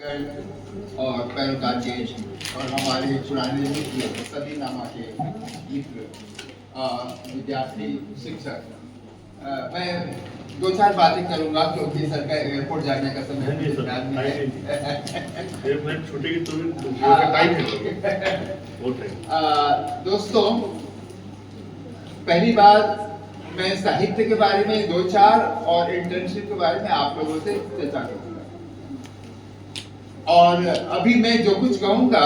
और पैरोकार के और हमारे पुराने मित्र सभी नामा के मित्र विद्यार्थी शिक्षक, मैं दो चार बातें करूंगा क्योंकि सर का एयरपोर्ट जाने का समय छोटे की दोस्तों, पहली बात मैं साहित्य के बारे में दो चार और इंटर्नशिप के बारे में आप लोगों से चर्चा करूंगा। और अभी मैं जो कुछ कहूंगा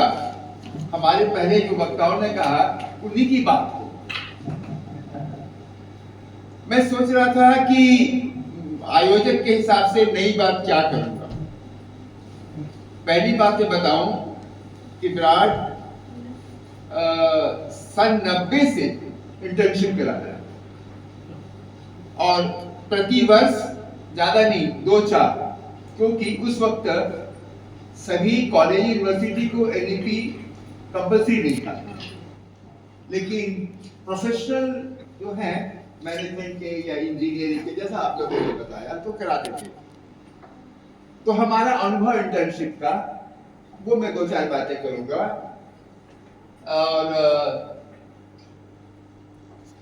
हमारे पहले जो वक्ताओं ने कहा उन्हीं की बात हो। मैं सोच रहा था कि आयोजक के हिसाब से नई बात क्या करूंगा। पहली बात ये बताऊं कि विराट सन 90 से इंटर्नशिप करा रहा है और प्रति वर्ष ज्यादा नहीं 2-4, क्योंकि उस वक्त सभी कॉलेज यूनिवर्सिटी को एनईपी कंपल्सरी नहीं था, लेकिन प्रोफेशनल जो है मैनेजमेंट के या इंजीनियरिंग के, जैसा आप लोगों ने बताया, तो कराते थे। तो हमारा अनुभव इंटर्नशिप का वो मैं दो चार बातें करूंगा। और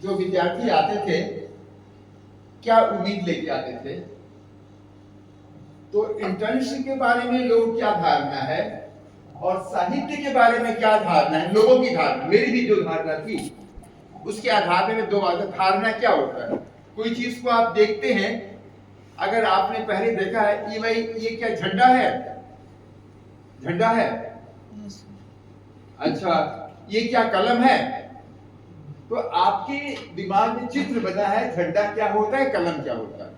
जो विद्यार्थी आते थे क्या उम्मीद लेके आते थे, तो इंटर्नशिप के बारे में लोगों क्या धारणा है और साहित्य के बारे में क्या धारणा है, लोगों की धारणा, मेरी भी जो धारणा थी उसके आधार में दो बातें। धारणा क्या होता है, कोई चीज को आप देखते हैं, अगर आपने पहले देखा है कि भाई ये क्या झंडा है, झंडा है, अच्छा ये क्या कलम है, तो आपके दिमाग में चित्र बना है झंडा क्या होता है, कलम क्या होता है।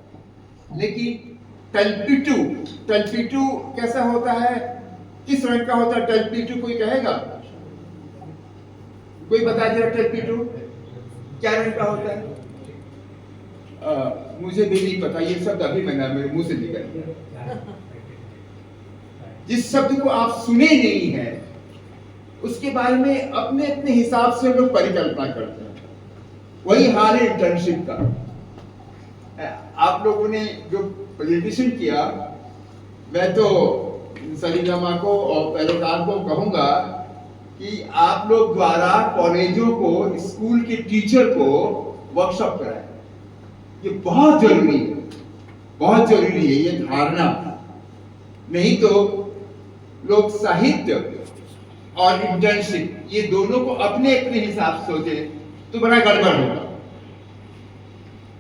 लेकिन तलपीटू कैसा होता है, किस रंग का होता है तलपीटू, कोई कहेगा, कोई बता दे तलपीटू क्या रंग का होता है? मुझे भी नहीं पता, ये शब्द अभी मैंने मेरे मुंह से निकल गया। जिस शब्द को आप सुने नहीं है उसके बारे में अपने अपने हिसाब से लोग परिकल्पना करते हैं। वही हाल है इंटर्नशिप का। आप लोगों ने जो प्रेजेंटेशन किया, मैं तो सलीमा को और पैरोकार को कहूंगा कि आप लोग द्वारा कॉलेजों को, स्कूल के टीचर को वर्कशॉप कराएं। ये बहुत जरूरी है, बहुत जरूरी है ये धारणा। नहीं तो लोग साहित्य और इंटर्नशिप ये दोनों को अपने अपने हिसाब से सोचे तो बड़ा गड़बड़ होगा।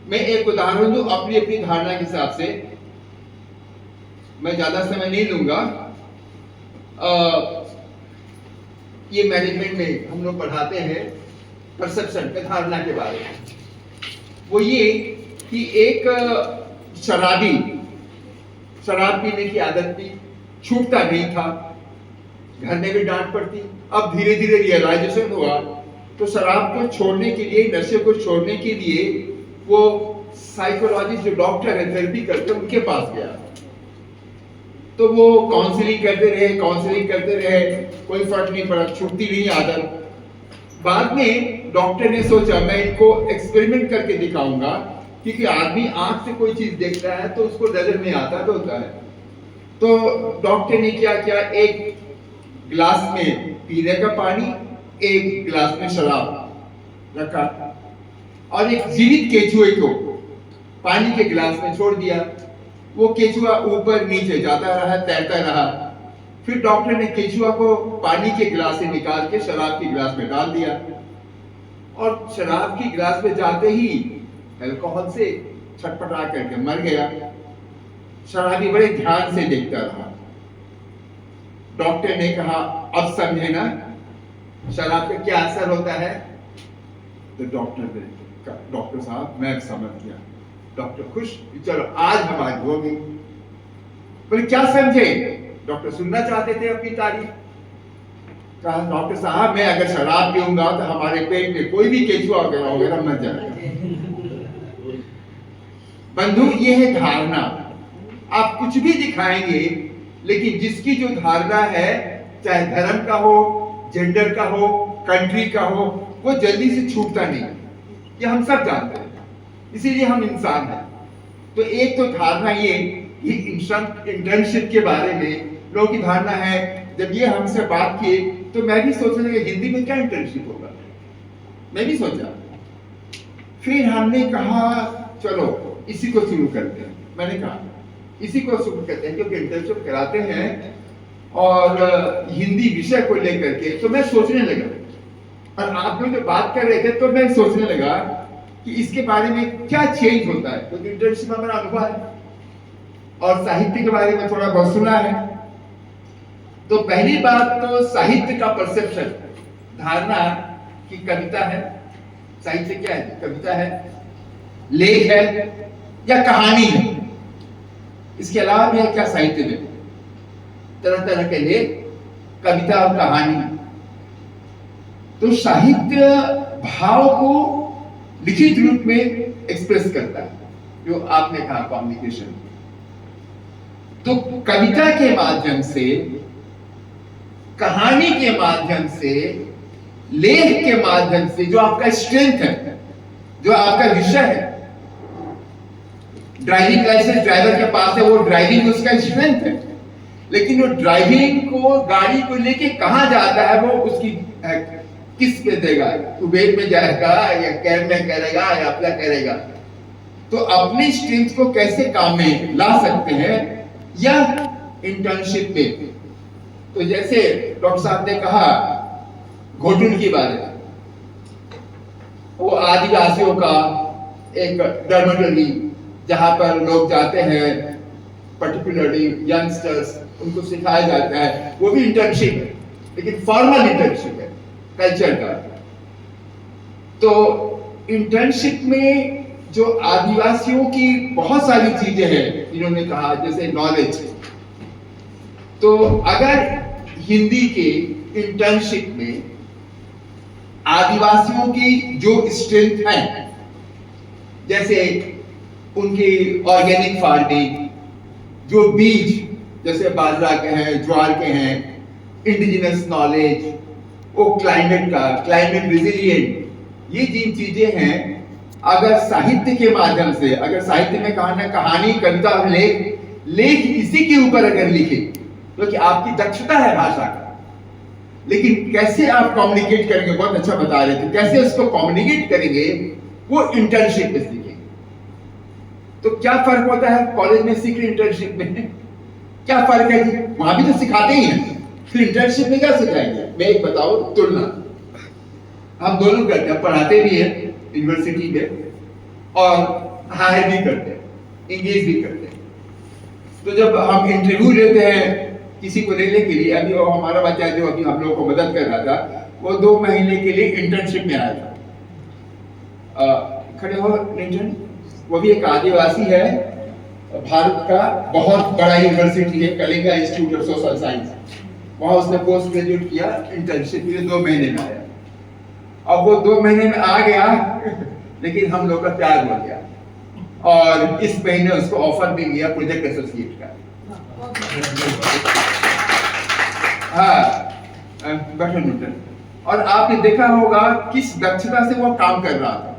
मैं एक उदाहरण दूं अपनी अपनी धारणा के हिसाब से, मैं ज्यादा समय नहीं लूंगा। ये मैनेजमेंट में हम लोग पढ़ाते हैं परसेप्शन के, धारणा के बारे में। वो ये कि एक शराबी शराब पीने की आदत थी, छूटता नहीं था, घर में भी डांट पड़ती। अब धीरे धीरे रियलाइजेशन हुआ तो शराब को छोड़ने के लिए, नशे को छोड़ने के लिए वो साइकोलॉजिस्ट जो डॉक्टर है, थेरेपी करते, उनके पास गया। तो वो काउंसलिंग करते रहे, कोई फर्क नहीं पड़ा, छूटती नहीं आदत। बाद में डॉक्टर ने सोचा मैं इनको एक्सपेरिमेंट करके दिखाऊंगा, क्योंकि आदमी आंख से कोई चीज देखता है तो उसको नजर में आता तो होता है। तो डॉक्टर ने क्या किया, एक गिलास में पीने का पानी, एक गिलास में शराब रखा और एक जीवित केचुए को पानी के गिलास में छोड़ दिया। वो केचुआ ऊपर नीचे जाता रहा, तैरता रहा। फिर डॉक्टर ने केचुआ को पानी के गिलास से निकाल के शराब के गिलास में डाल दिया और शराब की गिलास में जाते ही अल्कोहल से छटपटा करके मर गया। शराबी बड़े ध्यान से देखता रहा। डॉक्टर ने कहा अब समझे ना शराब का क्या असर होता है? तो डॉक्टर साहब मैं समझ गया। डॉक्टर खुश, चलो आज हमारी होगी। बोले क्या समझे? डॉक्टर सुनना चाहते थे अपनी तारीफ। कहा डॉक्टर साहब मैं अगर शराब पीऊंगा तो हमारे पेट में कोई भी केचुआ वगैरह मर जाएगा। बंधु ये है धारणा। आप कुछ भी दिखाएंगे, लेकिन जिसकी जो धारणा है, चाहे धर्म का हो, जेंडर का हो, कंट्री का हो, वो जल्दी से छूटता नहीं। ये हम सब जानते हैं, इसीलिए हम इंसान हैं। तो एक तो धारणा ये इंटर्नशिप के बारे में लोगों की धारणा है, जब ये हमसे बात किए तो मैं भी सोचने लगा हिंदी में क्या इंटर्नशिप होगा, मैं भी सोचा। फिर हमने कहा चलो इसी को शुरू करते हैं। मैंने कहा इसी को शुरू करते हैं क्योंकि इंटर्नशिप कराते हैं और हिंदी विषय को लेकर के। तो मैं सोचने लगा, और आप लोग जो बात कर रहे थे तो मैं सोचने लगा कि इसके बारे में क्या चेंज होता है, क्योंकि इंटर्नशिप में मेरा अनुभव है और साहित्य के बारे में थोड़ा बहुत सुना है। तो पहली बात तो साहित्य का परसेप्शन, धारणा कि कविता है, साहित्य क्या है, कविता है, लेख है या कहानी है। इसके अलावा भी है क्या साहित्य में, तरह तरह के लेख, कविता और कहानी। तो साहित्य भाव को लिखित रूप में एक्सप्रेस करता है, जो आपने कहा कम्युनिकेशन। तो कविता के माध्यम से, कहानी के माध्यम से, लेख के माध्यम से जो आपका स्ट्रेंथ है, जो आपका विषय है, ड्राइविंग लाइसेंस ड्राइवर के पास है, वो ड्राइविंग उसका स्ट्रेंथ है, लेकिन वो ड्राइविंग को, गाड़ी को लेके कहां जाता है वो उसकी किस पे देगा, उबेर में जाएगा या कैब में करेगा या अपना करेगा। तो अपने स्ट्रेंथ को कैसे काम में ला सकते हैं या इंटर्नशिप में। तो जैसे डॉक्टर साहब ने कहा घोटुन के बारे में, वो आदिवासियों का एक डॉर्मेटरी जहां पर लोग जाते हैं, पर्टिकुलरली यंगस्टर्स, उनको सिखाया जाता है, वो भी इंटर्नशिप है, लेकिन फॉर्मल इंटर्नशिप है कल्चर का। तो इंटर्नशिप में जो आदिवासियों की बहुत सारी चीजें हैं, इन्होंने कहा जैसे नॉलेज। तो अगर हिंदी के इंटर्नशिप में आदिवासियों की जो स्ट्रेंथ है, जैसे उनकी ऑर्गेनिक फार्मिंग, जो बीज जैसे बाजरा के हैं, ज्वार के हैं, इंडिजिनस नॉलेज, वो क्लाइमेट का, क्लाइमेट रेजिलिएंट, ये जिन चीजें हैं, अगर साहित्य के माध्यम से, अगर साहित्य में कहा ना कहानी, कविता और लेख इसी के ऊपर अगर लिखे, क्योंकि आपकी दक्षता है भाषा का, लेकिन कैसे आप कम्युनिकेट करेंगे, बहुत अच्छा बता रहे थे, कैसे उसको कम्युनिकेट करेंगे वो इंटर्नशिप में सीखेंगे। तो क्या फर्क होता है कॉलेज में सीख रहे इंटर्नशिप में, क्या फर्क है जी, वहां भी तो सिखाते ही हैं, फिर इंटर्नशिप में क्या सिखाएंगे। मैं एक बताओ तुलना, हम दोनों करते हैं, पढ़ाते भी हैं यूनिवर्सिटी में और हायर भी करते हैं, इंगेज भी करते हैं। तो जब हम इंटरव्यू लेते हैं किसी को लेने के लिए, अभी वो हमारा बच्चा जो अभी हम लोगों को मदद कर रहा था, वो 2 महीने के लिए इंटर्नशिप में आया था। खड़े हो इंटर्न, वो भी एक आदिवासी है, भारत का बहुत बड़ा यूनिवर्सिटी है, Kalinga institute of social science, वहां उसने पोस्ट ग्रेजुएट किया, इंटर्नशिप के लिए 2 महीने में आया। अब वो 2 महीने में आ गया, लेकिन हम लोग का प्यार हो गया और इस महीने उसको ऑफर भी गया प्रोजेक्ट एसोसिएट का। हाँ, बैठन। और आपने देखा होगा किस दक्षता से वो काम कर रहा था।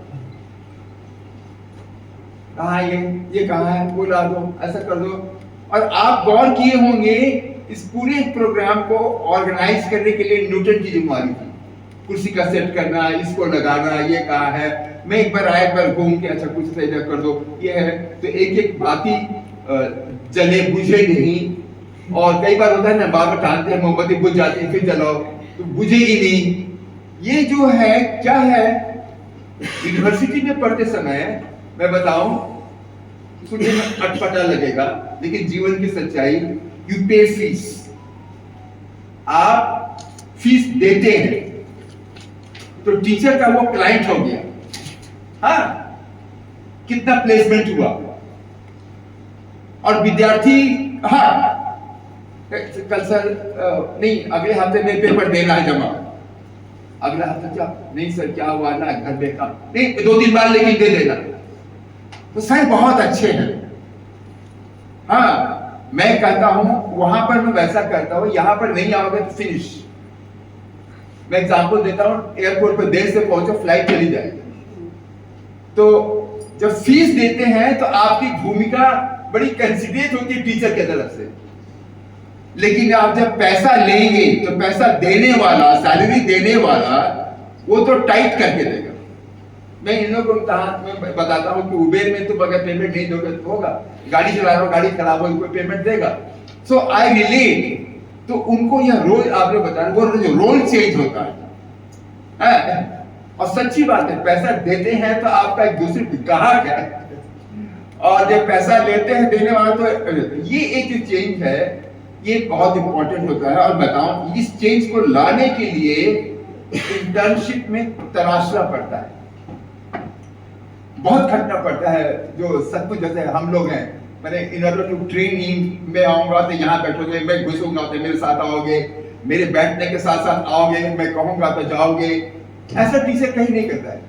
कहा ये कहा है, वो ला दो, ऐसा कर दो। और आप गौर किए होंगे इस पूरे प्रोग्राम को ऑर्गेनाइज करने के लिए न्यूटन की जिम्मेदारी थी, कुर्सी का सेट करना, इसको लगाना, ये कहा है। मैं एक बार आया, एक बार घूम के, अच्छा कुछ सही कर दो, ये है। तो एक एक बाती जले बुझे नहीं, और कई बार होता है ना, बार बार टालते हैं, मोमबत्ती बुझ जाती है, फिर जलाओ तो बुझेगी नहीं। ये जो है क्या है, यूनिवर्सिटी में पढ़ते समय मैं बताऊं, सुनने में अटपटा लगेगा, लेकिन जीवन की सच्चाई, यू पे फीस, आप फीस देते हैं तो टीचर का वो क्लाइंट हो गया। हाँ, कितना प्लेसमेंट हुआ, और विद्यार्थी, हाँ कल सर नहीं, अगले हफ्ते में पेपर देना है जमा, अगला हफ्ते क्या नहीं सर, क्या हुआ ना, घर में काम नहीं, 2-3 बार लेकिन दे देना। तो सर बहुत अच्छे हैं। हाँ, मैं कहता हूं वहां पर मैं वैसा करता हूं, यहां पर नहीं आओगे तो फिनिश। मैं एग्जांपल देता हूं, एयरपोर्ट पर देर से पहुंचो, फ्लाइट चली जाएगी, तो जब फीस देते हैं तो आपकी भूमिका बड़ी कंसिडरेट होती है टीचर की तरफ से। लेकिन आप जब पैसा लेंगे तो पैसा देने वाला, सैलरी देने वाला, वो तो टाइट करके देगा। मैं इन लोगों को बताता हूँ कि उबेर में तुम अगर पेमेंट नहीं दोगे तो होगा, गाड़ी चला रहा हो, गाड़ी खराब हो, कोई पेमेंट देगा। सो आई रिलेट। तो उनको यह रोल आपने बताया, वो जो रोल चेंज होता है। और सच्ची बात है, पैसा देते हैं तो आपका एक दूसरे ग्राहक है, और जब पैसा लेते हैं देने वाला, तो ये एक जो चेंज है ये बहुत इंपॉर्टेंट होता है। और बताऊं, इस चेंज को लाने के लिए इंटर्नशिप में तराशना पड़ता है, बहुत खटना पड़ता है। जो सब कुछ जैसे हम लोग हैं, मैंने इन ऑर्डर टू ट्रेनिंग में आऊंगा तो यहाँ बैठोगे, मैं घुसूंगा तो मेरे साथ आओगे, मेरे बैठने के साथ साथ आओगे, मैं कहूंगा तो जाओगे। ऐसा टीचर कहीं नहीं करता है।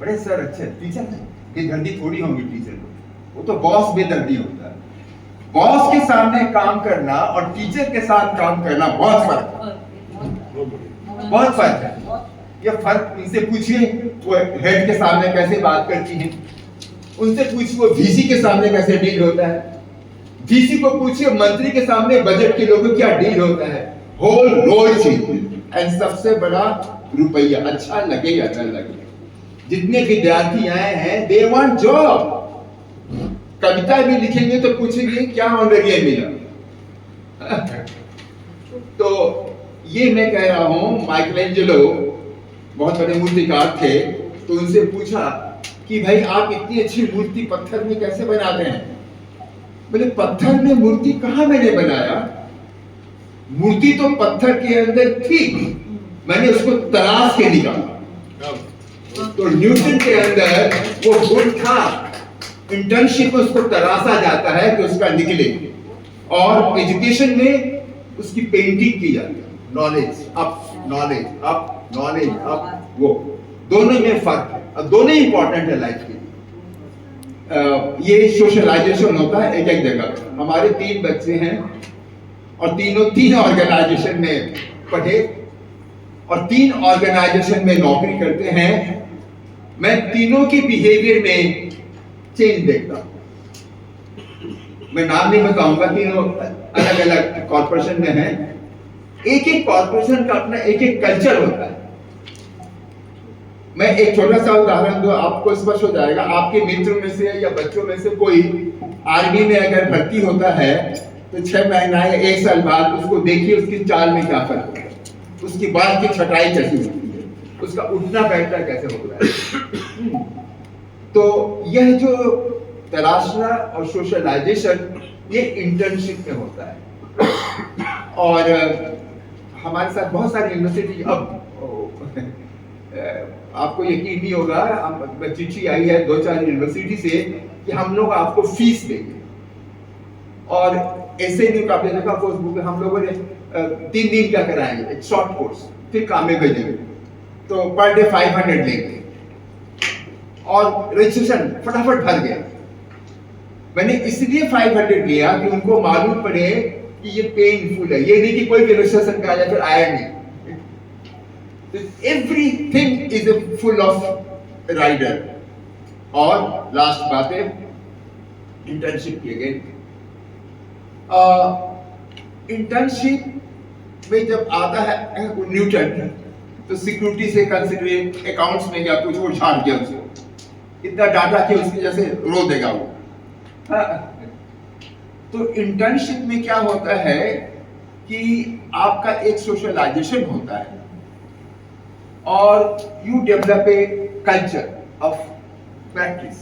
बड़े सर अच्छे टीचर हैं, ये दर्दी थोड़ी होंगे टीचर को, वो तो बॉस बेदर्दी होता है। बॉस के सामने काम करना और टीचर के साथ काम करना बहुत फर्क है, बहुत फर्क है। ये फर्क इनसे पूछिए, वो हेड के सामने कैसे बात करती हैं, उनसे पूछिए वो वीसी के सामने कैसे डील होता है, वीसी को पूछिए मंत्री के सामने बजट के लोगों क्या डील होता है। Whole role change. एंड सबसे बड़ा रुपया, अच्छा लगे या न लगे, जितने विद्यार्थी आए हैं दे वांट जॉब। कविता भी लिखेंगे तो पूछेंगे क्या ऑनरेरियम मिला। तो ये मैं कह रहा हूं, माइकलैंजेलो बहुत बड़े मूर्तिकार थे, तो उनसे पूछा कि भाई आप इतनी अच्छी मूर्ति पत्थर में कैसे बनाते हैं? बोले पत्थर में मूर्ति कहाँ मैंने बनाया, मूर्ति तो पत्थर के अंदर थी, मैंने उसको तराश के निकाला। तो न्यूटन के अंदर वो गुण था, इंटर्नशिप में उसको तराशा जाता है कि उसका निकले। और एजुकेशन में उसकी पेंटिंग की जाती है, knowledge up, knowledge up, knowledge up. वो दोनों में फर्क है और दोनों इंपॉर्टेंट है लाइफ के लिए। ये सोशलाइजेशन होता है एक एक जगह। हमारे 3 बच्चे हैं और तीनों 3 ऑर्गेनाइजेशन में पढ़े और 3 ऑर्गेनाइजेशन में नौकरी करते हैं। मैं तीनों के बिहेवियर में चेंज देखता हूं। मैं नाम नहीं बताऊंगा, तीनों अलग अलग कॉर्पोरेशन में हैं। एक एक कॉर्पोरेशन का अपना एक एक कल्चर होता है। मैं एक छोटा सा उदाहरण दूं, आपको स्पष्ट हो जाएगा। आपके मित्रों में से या बच्चों में से कोई आर्मी में अगर भर्ती होता है तो 6 महीना या 1 साल बाद उसको देखिए उसकी चाल में क्या फर्क होता है, उसकी बाल की छटाई कैसी होती है, उसका उठना बैठना कैसे होता है। तो यह जो तराशना और सोशलाइजेशन ये इंटर्नशिप में होता है। और हमारे साथ बहुत सारी यूनिवर्सिटी, अब आपको यकीन नहीं होगा, चिट्ठी आई है 2-4 यूनिवर्सिटी से कि हम लोग आपको फीस देंगे। और ऐसे भी आपने देखा फेसबुक पे हम लोगों ने 3 दिन क्या कराएंगे, एक शॉर्ट कोर्स, फिर काम में भेजेंगे, तो पर डे 500 लेंगे और रजिस्ट्रेशन फटाफट भर गया। मैंने इसलिए 500 लिया कि उनको मालूम पड़े कि ये पेनफुल है, ये नहीं कि कोई भी रजिस्ट्रेशन का आया फिर आया नहीं। Everything is full of rider. और लास्ट बात है इंटर्नशिप की। अगेन इंटर्नशिप में जब आता है न्यूटन, तो सिक्योरिटी से कंसिडरेट, अकाउंट्स में गया कुछ वो झाड़ दिया उसको, इतना डाटा कि उसकी जैसे रो देगा वो। तो इंटर्नशिप में क्या होता है कि आपका एक सोशलाइजेशन होता है और you develop a culture of practice,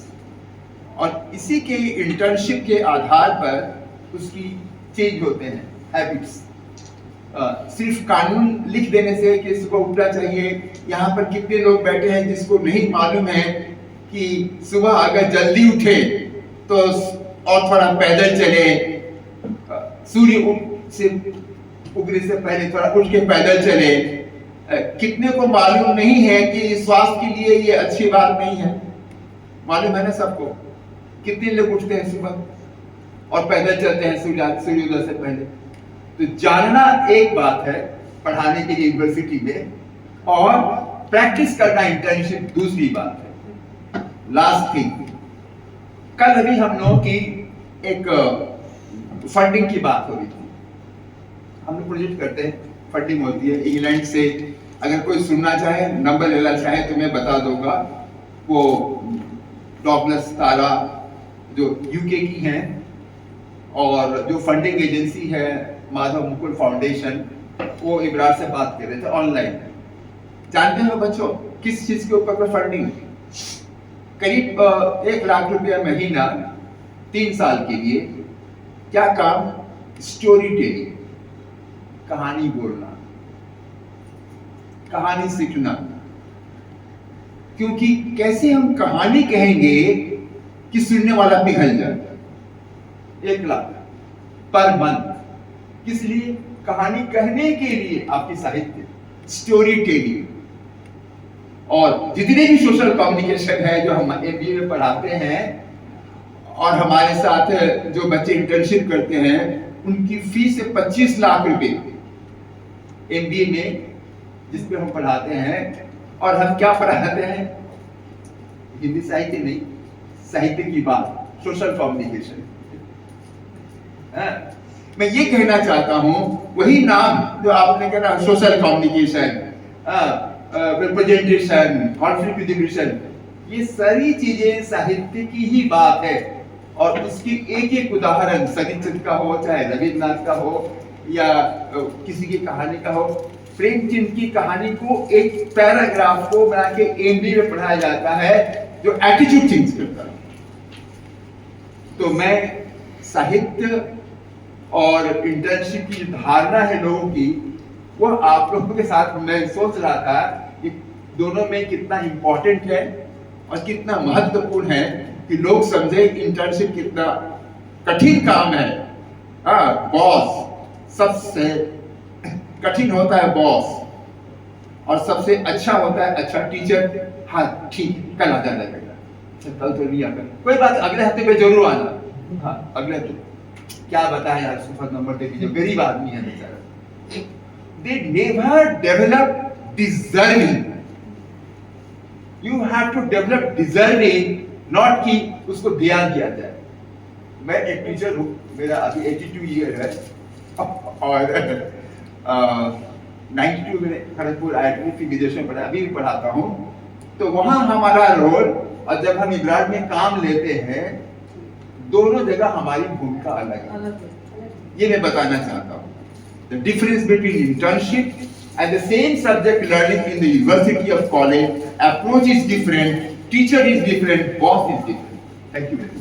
और इसी के इंटर्नशिप के आधार पर उसकी चेंज होते हैं हैबिट्स। सिर्फ कानून लिख देने से कि इसको उठना चाहिए, यहाँ पर कितने लोग बैठे हैं जिसको नहीं मालूम है कि सुबह अगर जल्दी उठे तो और थोड़ा पैदल चले, सूर्य उगने से पहले थोड़ा उठ के पैदल चले। कितने को मालूम नहीं है कि स्वास्थ्य के लिए ये अच्छी बात नहीं है? मालूम है ना सबको। कितने लोग उठते हैं सुबह और पैदल चलते हैं सूर्योदय से पहले? तो जानना एक बात है पढ़ाने के लिए यूनिवर्सिटी में, और प्रैक्टिस करना इंटर्नशिप दूसरी बात है। लास्ट थिंग, कल अभी हम लोगों की एक फंडिंग की बात हो रही थी। हम लोग प्रोजेक्ट करते हैं, फंडिंग होती है इंग्लैंड से। अगर कोई सुनना चाहे, नंबर लेना चाहे तो मैं बता दूंगा। वो डॉगलस तारा जो यूके की हैं, और जो फंडिंग एजेंसी है माधव मुकुल फाउंडेशन, वो इब्रार से बात कर रहे थे ऑनलाइन। जानते हो बच्चों किस चीज के ऊपर फंडिंग? करीब 1 लाख रुपया महीना 3 साल के लिए। क्या काम? स्टोरी टेलिंग, कहानी बोलना, कहानी सीखना। क्योंकि कैसे हम कहानी कहेंगे कि सुनने वाला पिघल जाए। 1 लाख पर मंथ, किस लिए? कहानी कहने के लिए, आपकी साहित्य, स्टोरी टेलिंग। और जितने भी सोशल कम्युनिकेशन है जो हम MBA में पढ़ाते हैं, और हमारे साथ जो बच्चे इंटर्नशिप करते हैं, उनकी फीस 25 लाख रुपए MBA में, जिसपे हम पढ़ाते हैं। और हम क्या पढ़ाते हैं? हिंदी साहित्य नहीं, साहित्य की बात, सोशल कम्युनिकेशन। मैं ये कहना चाहता हूं, वही नाम जो आपने कहा, social communication, representation, conflict resolution, ये सारी चीजें साहित्य की ही बात है। और उसकी एक एक उदाहरण शनिचंद्र का हो, चाहे रविन्द्रनाथ का हो, या किसी की कहानी का हो, प्रेमचंद की कहानी को एक पैराग्राफ को बना के MBA में पढ़ाया जाता है, जो एटीट्यूड चेंज करता है। तो मैं साहित्य और इंटर्नशिप की जो धारणा है लोगों की, वो आप लोगों के साथ मैं सोच रहा था कि दोनों में कितना इंपॉर्टेंट है और कितना महत्वपूर्ण है कि लोग समझे इंटर्नशिप कितना कठिन काम है। बॉस सबसे कठिन होता है बॉस, और सबसे अच्छा होता है अच्छा टीचर। हाँ ठीक, कल आ जाना बेटा, कल तो नहीं आकर, कोई बात, अगले हफ्ते पे जरूर आना। हाँ अगले हफ्ते क्या बताएं यार, सुपर नंबर दे दीजिए, गरीब आदमी है बेचारा। They never develop deserving. You have to develop deserving, not कि उसको ध्यान दिया जाए। मैं एक टीचर हूँ, मेरा अभी 82 ईयर है, और 92 में खड़गपुर IIT विदेशों में पढ़ा, अभी भी पढ़ाता हूँ। तो वहाँ हमारा रोल, और जब हम इब्रार में काम लेते हैं, दोनों जगह हमारी भूमिका अलग है। ये मैं बताना चाहता हूँ। The difference between internship and the same subject learning in the university of college, approach is different, teacher is different, boss is different. Thank you very much.